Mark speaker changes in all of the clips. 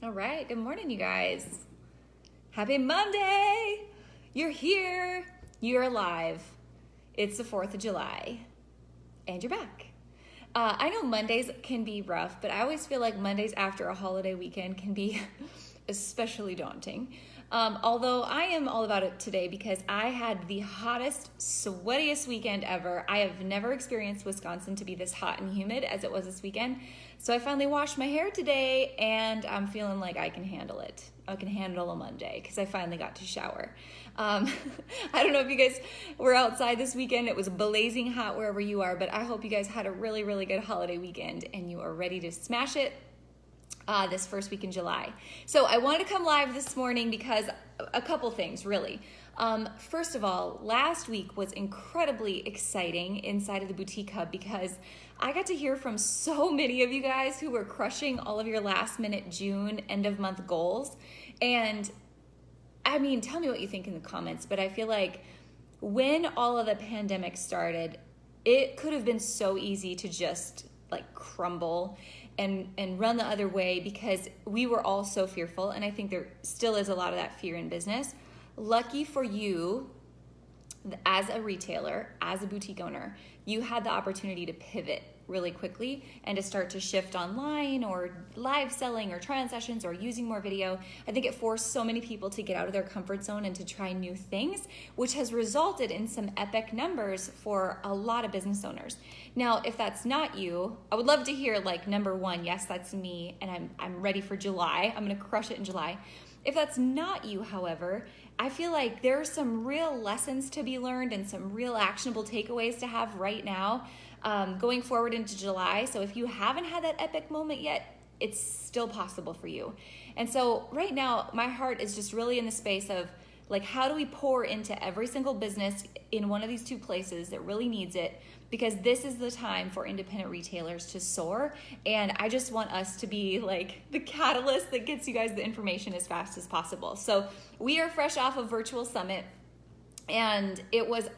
Speaker 1: All right, good morning, you guys. Happy Monday! You're here, you're alive. It's the 4th of July, and you're back. I know Mondays can be rough, but I always feel like Mondays after a holiday weekend can be especially daunting. Although I am all about it today because I had the hottest, sweatiest weekend ever. I have never experienced Wisconsin to be this hot and humid as it was this weekend. So I finally washed my hair today and I'm feeling like I can handle it. I can handle a Monday because I finally got to shower. I don't know if you guys were outside this weekend. It was blazing hot wherever you are, but I hope you guys had a really, really good holiday weekend and you are ready to smash it this first week in July. So I wanted to come live this morning because a couple things, really. First of all, last week was incredibly exciting inside of the Boutique Hub because I got to hear from so many of you guys who were crushing all of your last minute June end of month goals. And I mean, tell me what you think in the comments, but I feel like when all of the pandemic started, it could have been so easy to just like crumble and run the other way because we were all so fearful. And I think there still is a lot of that fear in business. Lucky for you, as a retailer, as a boutique owner, you had the opportunity to pivot really quickly and to start to shift online or live selling or try-on sessions or using more video. I think it forced so many people to get out of their comfort zone and to try new things, which has resulted in some epic numbers for a lot of business owners. Now, if that's not you, I would love to hear like number one, yes, that's me, and I'm ready for July. I'm gonna crush it in July. If that's not you, however, I feel like there are some real lessons to be learned and some real actionable takeaways to have right now going forward into July. So if you haven't had that epic moment yet, it's still possible for you. And so right now, my heart is just really in the space of like, how do we pour into every single business in one of these two places that really needs it? Because this is the time for independent retailers to soar. And I just want us to be like the catalyst that gets you guys the information as fast as possible. So we are fresh off of Virtual Summit and it was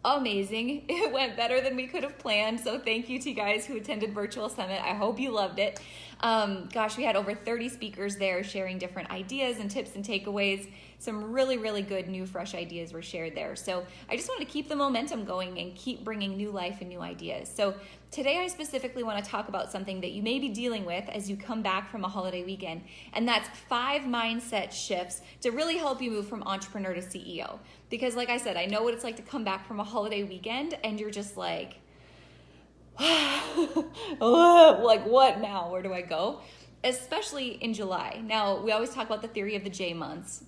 Speaker 1: amazing. It went better than we could have planned. So thank you to you guys who attended Virtual Summit. I hope you loved it. Gosh, we had over 30 speakers there sharing different ideas and tips and takeaways. Some really, really good new fresh ideas were shared there. So I just wanted to keep the momentum going and keep bringing new life and new ideas. So today I specifically want to talk about something that you may be dealing with as you come back from a holiday weekend. And that's 5 mindset shifts to really help you move from entrepreneur to CEO. Because like I said, I know what it's like to come back from a holiday weekend and you're just like, like what now? Where do I go? Especially in July. Now, we always talk about the theory of the J months.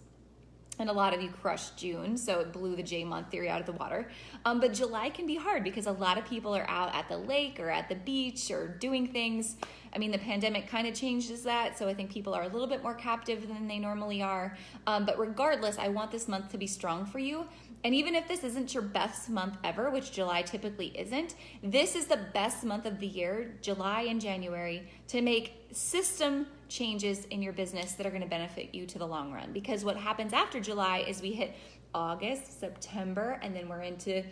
Speaker 1: And a lot of you crushed June, so it blew the J month theory out of the water. But July can be hard because a lot of people are out at the lake or at the beach or doing things. I mean, the pandemic kind of changes that, so I think people are a little bit more captive than they normally are. But regardless, I want this month to be strong for you. And even if this isn't your best month ever, which July typically isn't, this is the best month of the year, July and January, to make system changes in your business that are going to benefit you to the long run. Because what happens after July is we hit August, September, and then we're into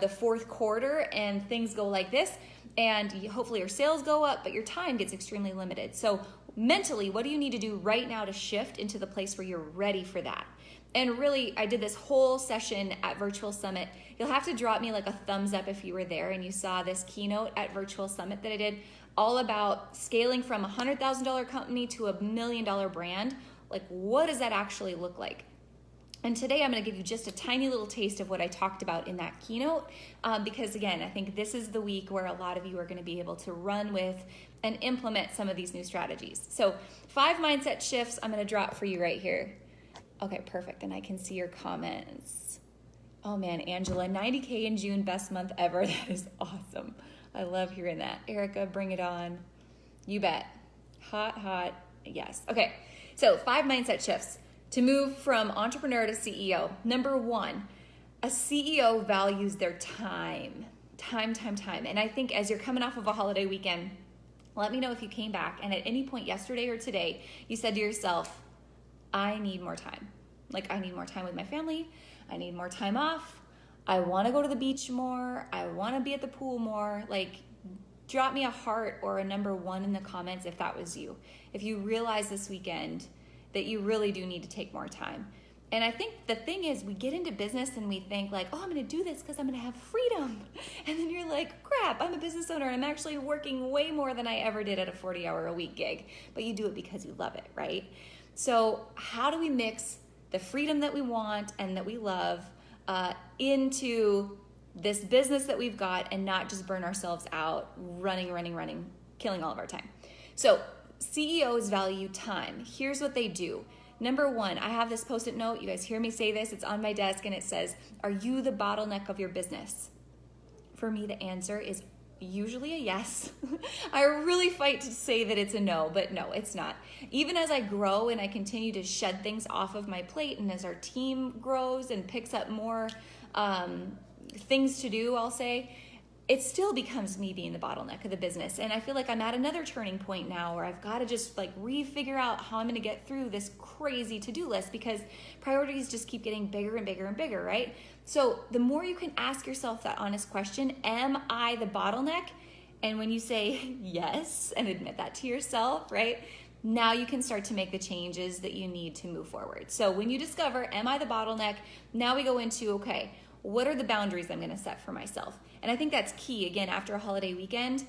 Speaker 1: the fourth quarter and things go like this. And hopefully your sales go up, but your time gets extremely limited. So mentally, what do you need to do right now to shift into the place where you're ready for that? And really, I did this whole session at Virtual Summit. You'll have to drop me like a thumbs up if you were there and you saw this keynote at Virtual Summit that I did, all about scaling from a $100,000 company to a $1 million brand. Like, what does that actually look like? And today I'm going to give you just a tiny little taste of what I talked about in that keynote, because again, I think this is the week where a lot of you are going to be able to run with and implement some of these new strategies. So 5 mindset shifts I'm going to drop for you right here. Okay, perfect. And I can see your comments. Oh man, Angela, 90K in June, best month ever. That is awesome. I love hearing that. Erica, bring it on. You bet. Hot, hot. Yes. Okay. So 5 mindset shifts to move from entrepreneur to CEO. Number 1, a CEO values their time. Time. And I think as you're coming off of a holiday weekend, let me know if you came back and at any point yesterday or today, you said to yourself, I need more time. Like, I need more time with my family. I need more time off. I want to go to the beach more. I want to be at the pool more. Like, drop me a heart or a number 1 in the comments if that was you. If you realize this weekend that you really do need to take more time. And I think the thing is, we get into business and we think like, oh, I'm going to do this because I'm going to have freedom. And then you're like, crap, I'm a business owner and I'm actually working way more than I ever did at a 40-hour-a-week gig. But you do it because you love it, right? So how do we mix the freedom that we want and that we love into this business that we've got and not just burn ourselves out running, killing all of our time? So CEOs value time. Here's what they do. Number 1, I have this Post-it note. You guys hear me say this. It's on my desk and it says, are you the bottleneck of your business? For me, the answer is usually a yes. I really fight to say that it's a no, but no, it's not. Even as I grow and I continue to shed things off of my plate, and as our team grows and picks up more things to do, I'll say, it still becomes me being the bottleneck of the business. And I feel like I'm at another turning point now where I've got to just like refigure out how I'm going to get through this crazy to-do list, because priorities just keep getting bigger and bigger and bigger, right? So the more you can ask yourself that honest question, am I the bottleneck? And when you say yes and admit that to yourself, right? Now you can start to make the changes that you need to move forward. So when you discover, am I the bottleneck? Now we go into, okay, what are the boundaries I'm going to set for myself? And I think that's key, again, after a holiday weekend.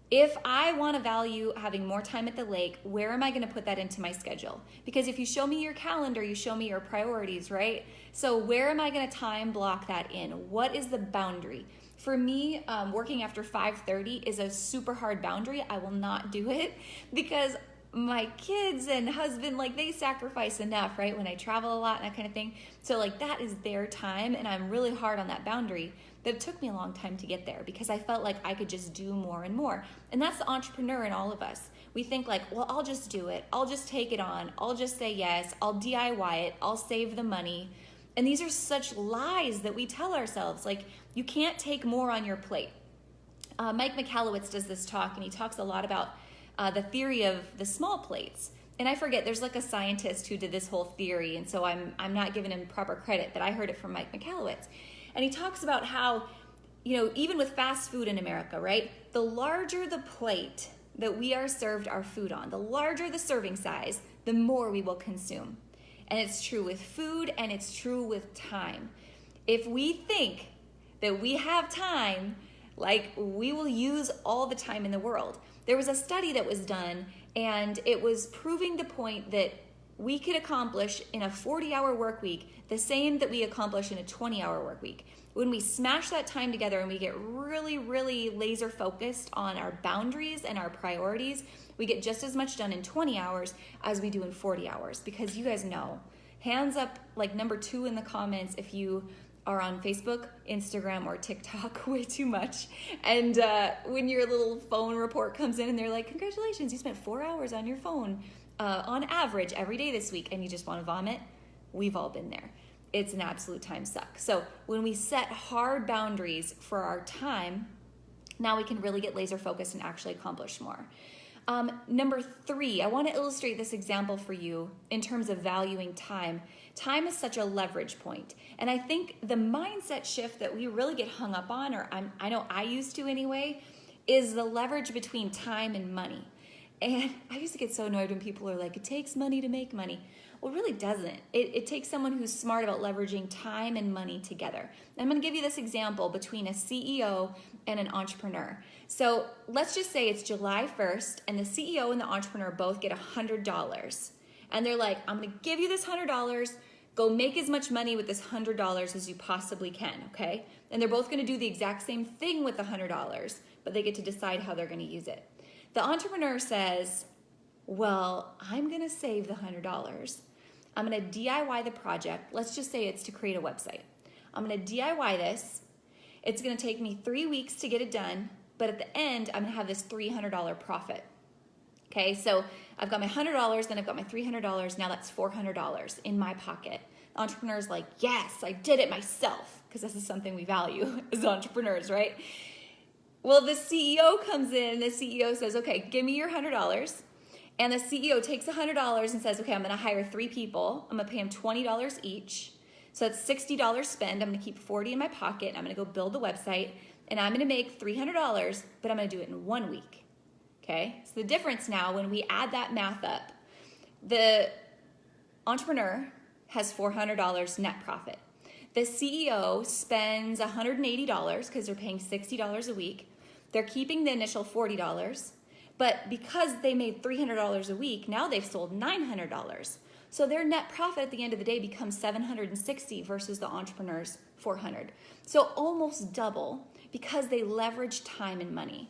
Speaker 1: If I want to value having more time at the lake, where am I going to put that into my schedule? Because if you show me your calendar, you show me your priorities, right? So where am I going to time block that in? What is the boundary? For me, working after 5:30 is a super hard boundary. I will not do it because my kids and husband, like, they sacrifice enough, right? When I travel a lot and that kind of thing. So like that is their time, and I'm really hard on that boundary. But it took me a long time to get there because I felt like I could just do more and more. And that's the entrepreneur in all of us. We think like, well, I'll just do it. I'll just take it on. I'll just say yes. I'll DIY it. I'll save the money. And these are such lies that we tell ourselves. Like, you can't take more on your plate. Mike Michalowicz does this talk, and he talks a lot about the theory of the small plates. And I forget, there's like a scientist who did this whole theory, and so I'm not giving him proper credit, but I heard it from Mike Michalowicz. And he talks about how, you know, even with fast food in America, right? The larger the plate that we are served our food on, the larger the serving size, the more we will consume. And it's true with food, and it's true with time. If we think that we have time, like, we will use all the time in the world. There was a study that was done, and it was proving the point that we could accomplish in a 40-hour work week the same that we accomplish in a 20-hour work week. When we smash that time together and we get really, really laser focused on our boundaries and our priorities, we get just as much done in 20 hours as we do in 40 hours. Because you guys know, hands up, like number 2 in the comments if you are on Facebook, Instagram, or TikTok way too much. And when your little phone report comes in and they're like, congratulations, you spent 4 hours on your phone on average every day this week, and you just want to vomit. We've all been there. It's an absolute time suck. So when we set hard boundaries for our time, now we can really get laser focused and actually accomplish more. Number 3, I want to illustrate this example for you in terms of valuing time. Time is such a leverage point. And I think the mindset shift that we really get hung up on, or I know I used to anyway, is the leverage between time and money. And I used to get so annoyed when people are like, it takes money to make money. Well, it really doesn't. It takes someone who's smart about leveraging time and money together. I'm going to give you this example between a CEO and an entrepreneur. So let's just say it's July 1st, and the CEO and the entrepreneur both get $100. And they're like, I'm going to give you this $100. Go make as much money with this $100 as you possibly can, okay? And they're both going to do the exact same thing with the $100, but they get to decide how they're going to use it. The entrepreneur says, well, I'm going to save the $100. I'm going to DIY the project. Let's just say it's to create a website. I'm going to DIY this. It's going to take me 3 weeks to get it done, but at the end, I'm going to have this $300 profit. Okay, so I've got my $100, then I've got my $300. Now that's $400 in my pocket. The entrepreneur's like, yes, I did it myself, because this is something we value as entrepreneurs, right? Well, the CEO comes in, and the CEO says, okay, give me your $100. And the CEO takes $100 and says, okay, I'm going to hire 3 people. I'm going to pay them $20 each. So it's $60 spend. I'm going to keep 40 in my pocket. And I'm going to go build the website, and I'm going to make $300, but I'm going to do it in 1 week. Okay. So the difference now, when we add that math up, the entrepreneur has $400 net profit. The CEO spends $180 because they're paying $60 a week. They're keeping the initial $40, but because they made $300 a week, now they've sold $900. So their net profit at the end of the day becomes $760 versus the entrepreneur's $400. So almost double, because they leverage time and money.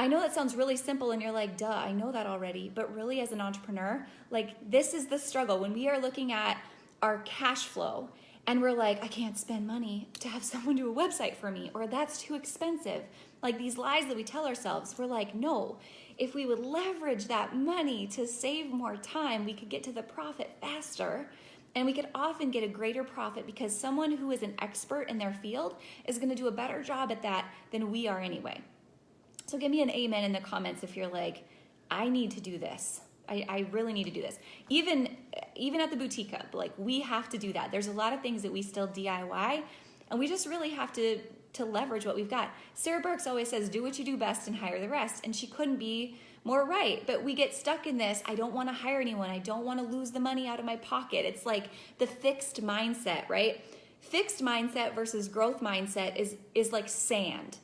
Speaker 1: I know that sounds really simple and you're like, duh, I know that already. But really, as an entrepreneur, like, this is the struggle. When we are looking at our cash flow and we're like, I can't spend money to have someone do a website for me, or that's too expensive. Like these lies that we tell ourselves, we're like, no, if we would leverage that money to save more time, we could get to the profit faster. And we could often get a greater profit because someone who is an expert in their field is going to do a better job at that than we are anyway. So give me an amen in the comments if you're like, I need to do this. I really need to do this. Even at the boutique hub, like, we have to do that. There's a lot of things that we still DIY, and we just really have to leverage what we've got. Sarah Burks always says, do what you do best and hire the rest. And she couldn't be more right. But we get stuck in this, I don't want to hire anyone. I don't want to lose the money out of my pocket. It's like the fixed mindset, right? Fixed mindset versus growth mindset is like sand.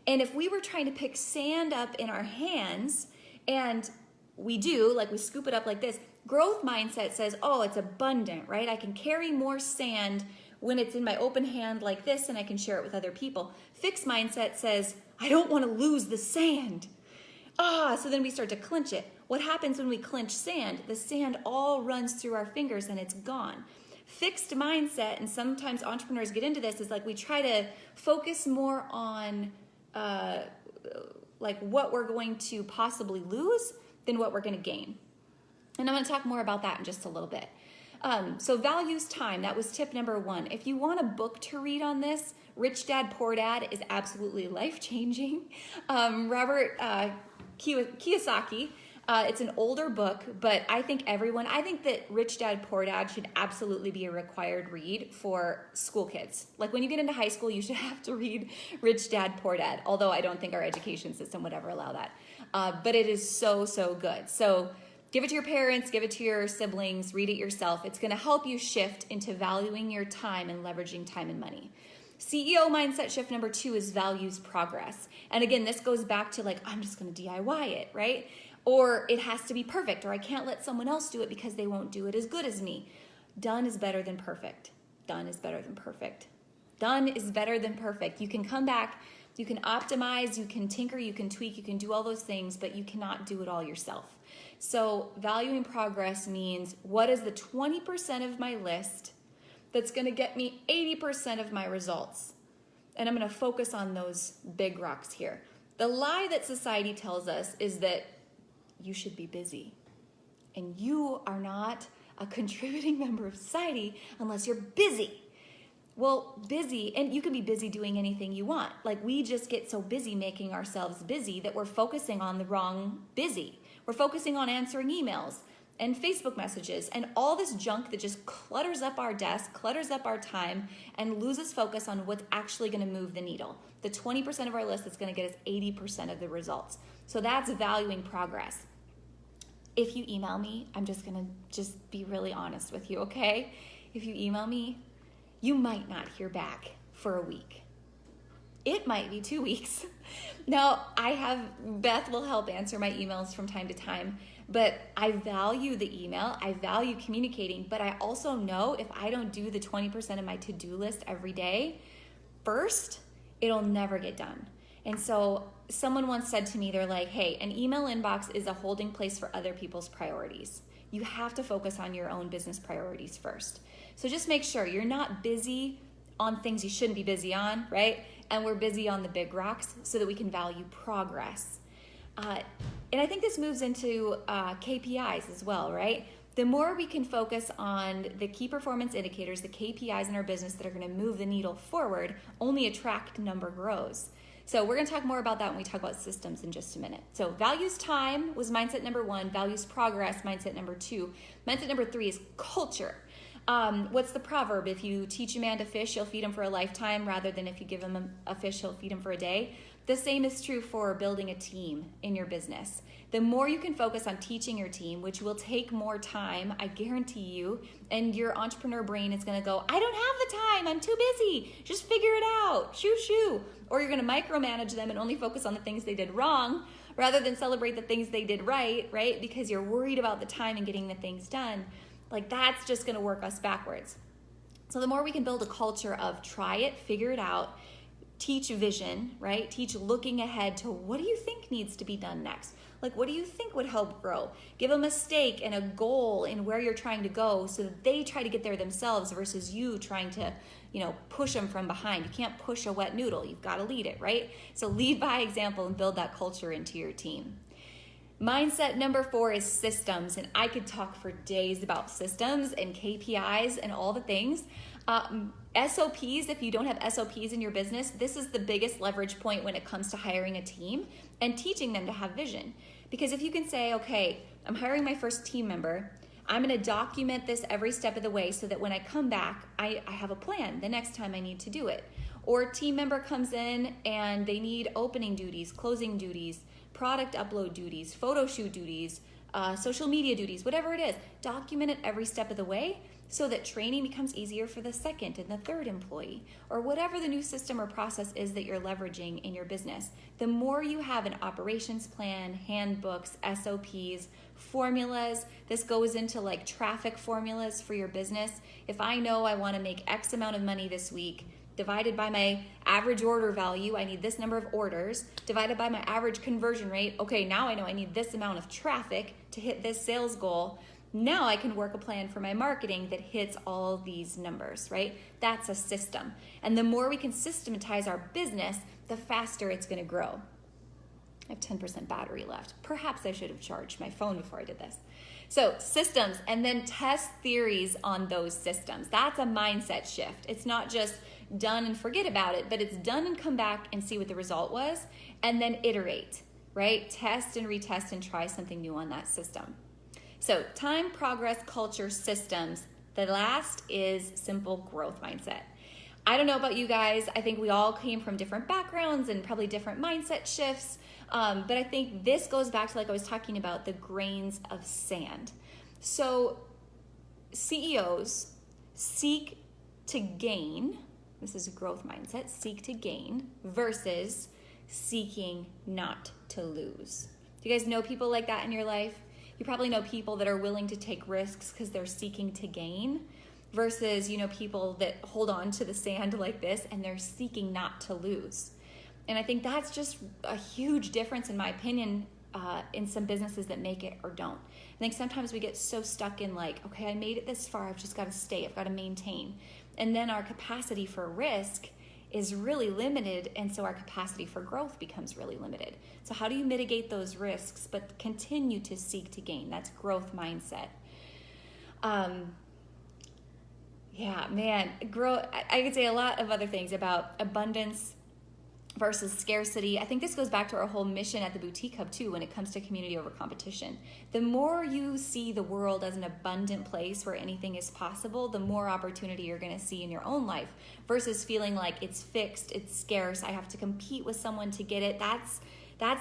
Speaker 1: And if we were trying to pick sand up in our hands, and we do, like, we scoop it up like this, growth mindset says, oh, it's abundant, right? I can carry more sand when it's in my open hand like this, and I can share it with other people. Fixed mindset says, I don't want to lose the sand. So then we start to clench it. What happens when we clench sand? The sand all runs through our fingers and it's gone. Fixed mindset, and sometimes entrepreneurs get into this, is like we try to focus more on like what we're going to possibly lose than what we're going to gain. And I'm going to talk more about that in just a little bit. So values time, that was tip number 1. If you want a book to read on this, Rich Dad, Poor Dad is absolutely life-changing. Robert Kiyosaki, it's an older book, but I think that Rich Dad, Poor Dad should absolutely be a required read for school kids. Like, when you get into high school, you should have to read Rich Dad, Poor Dad, although I don't think our education system would ever allow that. But it is so, so good. So give it to your parents, give it to your siblings, read it yourself. It's going to help you shift into valuing your time and leveraging time and money. CEO mindset shift number 2 is values progress. And again, this goes back to like, I'm just going to DIY it, right? Or it has to be perfect, or I can't let someone else do it because they won't do it as good as me. Done is better than perfect. Done is better than perfect. Done is better than perfect. You can come back, you can optimize, you can tinker, you can tweak, you can do all those things, but you cannot do it all yourself. So valuing progress means, what is the 20% of my list that's going to get me 80% of my results? And I'm going to focus on those big rocks here. The lie that society tells us is that you should be busy. And you are not a contributing member of society unless you're busy. Well, busy, and you can be busy doing anything you want. Like, we just get so busy making ourselves busy that we're focusing on the wrong busy. We're focusing on answering emails and Facebook messages and all this junk that just clutters up our desk, clutters up our time, and loses focus on what's actually going to move the needle. The 20% of our list that's going to get us 80% of the results. So that's valuing progress. If you email me, I'm just going to be really honest with you, okay? If you email me, you might not hear back for a week. It might be 2 weeks. Now, Beth will help answer my emails from time to time, but I value the email. I value communicating, but I also know if I don't do the 20% of my to-do list every day first, it'll never get done. And so someone once said to me, they're like, hey, an email inbox is a holding place for other people's priorities. You have to focus on your own business priorities first. So just make sure you're not busy on things you shouldn't be busy on, right? And we're busy on the big rocks so that we can value progress. And I think this moves into KPIs as well, right? The more we can focus on the key performance indicators, the KPIs in our business that are going to move the needle forward, only a tracked number grows. So we're going to talk more about that when we talk about systems in just a minute. So values time was mindset number 1. Values progress, mindset number 2. Mindset number 3 is culture. What's the proverb? If you teach a man to fish, you'll feed him for a lifetime, rather than if you give him a fish, he'll feed him for a day. The same is true for building a team in your business. The more you can focus on teaching your team, which will take more time, I guarantee you, and your entrepreneur brain is going to go, I don't have the time, I'm too busy, just figure it out, shoo shoo. Or you're going to micromanage them and only focus on the things they did wrong rather than celebrate the things they did right, because you're worried about the time and getting the things done. Like, that's just going to work us backwards. So the more we can build a culture of try it, figure it out, teach vision, right? Teach looking ahead to what do you think needs to be done next? Like, what do you think would help grow? Give them a stake and a goal in where you're trying to go so that they try to get there themselves versus you trying to, push them from behind. You can't push a wet noodle. You've got to lead it, right? So lead by example and build that culture into your team. Mindset number 4 is systems. And I could talk for days about systems and KPIs and all the things. SOPs, if you don't have SOPs in your business, this is the biggest leverage point when it comes to hiring a team and teaching them to have vision. Because if you can say, okay, I'm hiring my first team member, I'm going to document this every step of the way so that when I come back, I have a plan the next time I need to do it. Or a team member comes in and they need opening duties, closing duties, product upload duties, photo shoot duties, social media duties, whatever it is. Document it every step of the way so that training becomes easier for the second and the third employee, or whatever the new system or process is that you're leveraging in your business. The more you have an operations plan, handbooks, SOPs, formulas, this goes into like traffic formulas for your business. If I know I want to make X amount of money this week, divided by my average order value, I need this number of orders, divided by my average conversion rate. Okay, now I know I need this amount of traffic to hit this sales goal. Now I can work a plan for my marketing that hits all these numbers, right? That's a system. And the more we can systematize our business, the faster it's going to grow. I have 10% battery left. Perhaps I should have charged my phone before I did this. So systems, and then test theories on those systems. That's a mindset shift. It's not just done and forget about it, but it's done and come back and see what the result was, and then iterate, right? Test and retest and try something new on that system. So time, progress, culture, systems. The last is simple growth mindset. I don't know about you guys. I think we all came from different backgrounds and probably different mindset shifts. But I think this goes back to, like I was talking about, the grains of sand. So CEOs seek to gain, this is a growth mindset, seek to gain versus seeking not to lose. Do you guys know people like that in your life? You probably know people that are willing to take risks because they're seeking to gain versus, people that hold on to the sand like this and they're seeking not to lose. And I think that's just a huge difference, in my opinion, in some businesses that make it or don't. I think sometimes we get so stuck in like, okay, I made it this far, I've just got to stay, I've got to maintain. And then our capacity for risk is really limited, and so our capacity for growth becomes really limited. So how do you mitigate those risks but continue to seek to gain? That's growth mindset. I could say a lot of other things about abundance versus scarcity. I think this goes back to our whole mission at the Boutique Hub too when it comes to community over competition. The more you see the world as an abundant place where anything is possible, the more opportunity you're going to see in your own life versus feeling like it's fixed, it's scarce, I have to compete with someone to get it. That's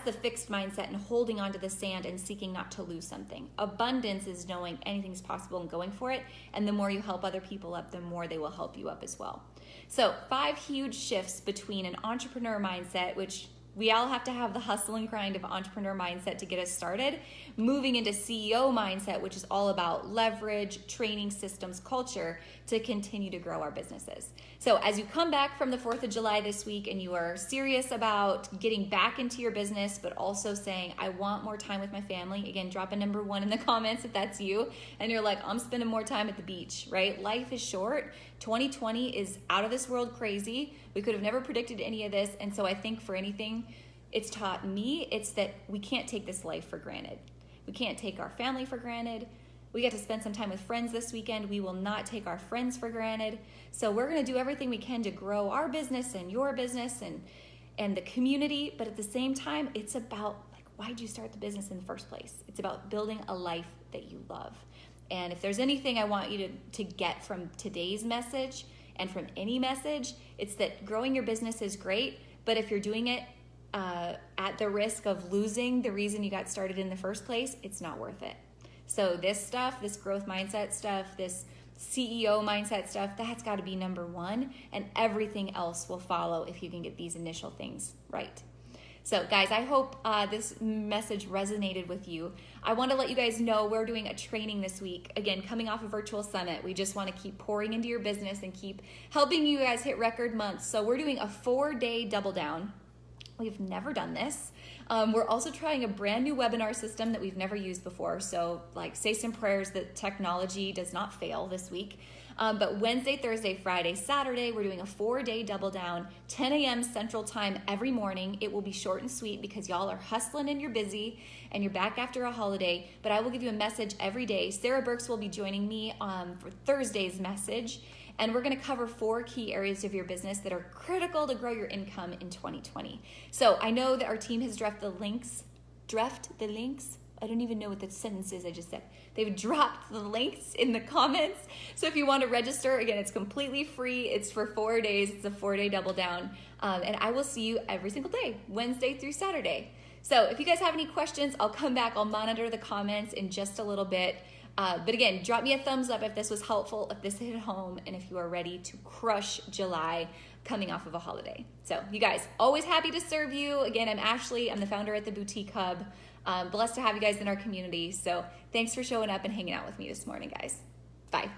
Speaker 1: the fixed mindset and holding onto the sand and seeking not to lose something. Abundance is knowing anything's possible and going for it. And the more you help other people up, the more they will help you up as well. So 5 huge shifts between an entrepreneur mindset, which we all have to have the hustle and grind of entrepreneur mindset to get us started, moving into CEO mindset, which is all about leverage, training systems, culture to continue to grow our businesses. So as you come back from the 4th of July this week and you are serious about getting back into your business, but also saying, I want more time with my family, again, drop a number 1 in the comments if that's you. And you're like, I'm spending more time at the beach, right? Life is short. 2020 is out of this world crazy. We could have never predicted any of this. And so I think for anything it's taught me, it's that we can't take this life for granted. We can't take our family for granted. We get to spend some time with friends this weekend. We will not take our friends for granted. So we're going to do everything we can to grow our business and your business and the community. But at the same time, it's about, like, why'd you start the business in the first place? It's about building a life that you love. And if there's anything I want you to get from today's message and from any message, it's that growing your business is great, but if you're doing it at the risk of losing the reason you got started in the first place, it's not worth it. So this stuff, this growth mindset stuff, this CEO mindset stuff, that's got to be number one, and everything else will follow if you can get these initial things right. So guys, I hope this message resonated with you. I want to let you guys know we're doing a training this week. Again, coming off a virtual summit, we just want to keep pouring into your business and keep helping you guys hit record months. So we're doing a 4-day double down. We've never done this. We're also trying a brand new webinar system that we've never used before. So like say some prayers that technology does not fail this week. But Wednesday, Thursday, Friday, Saturday, we're doing a 4-day double down, 10 a.m. Central Time every morning. It will be short and sweet because y'all are hustling and you're busy and you're back after a holiday. But I will give you a message every day. Sarah Burks will be joining me for Thursday's message. And we're going to cover 4 key areas of your business that are critical to grow your income in 2020. So I know that our team has dropped the links. I don't even know what the sentence is I just said. They've dropped the links in the comments. So if you want to register, again, it's completely free. It's for 4 days. It's a 4-day double down. And I will see you every single day, Wednesday through Saturday. So if you guys have any questions, I'll come back. I'll monitor the comments in just a little bit. But again, drop me a thumbs up if this was helpful, if this hit home, and if you are ready to crush July coming off of a holiday. So you guys, always happy to serve you. Again, I'm Ashley. I'm the founder at the Boutique Hub. Blessed to have you guys in our community. So thanks for showing up and hanging out with me this morning, guys. Bye.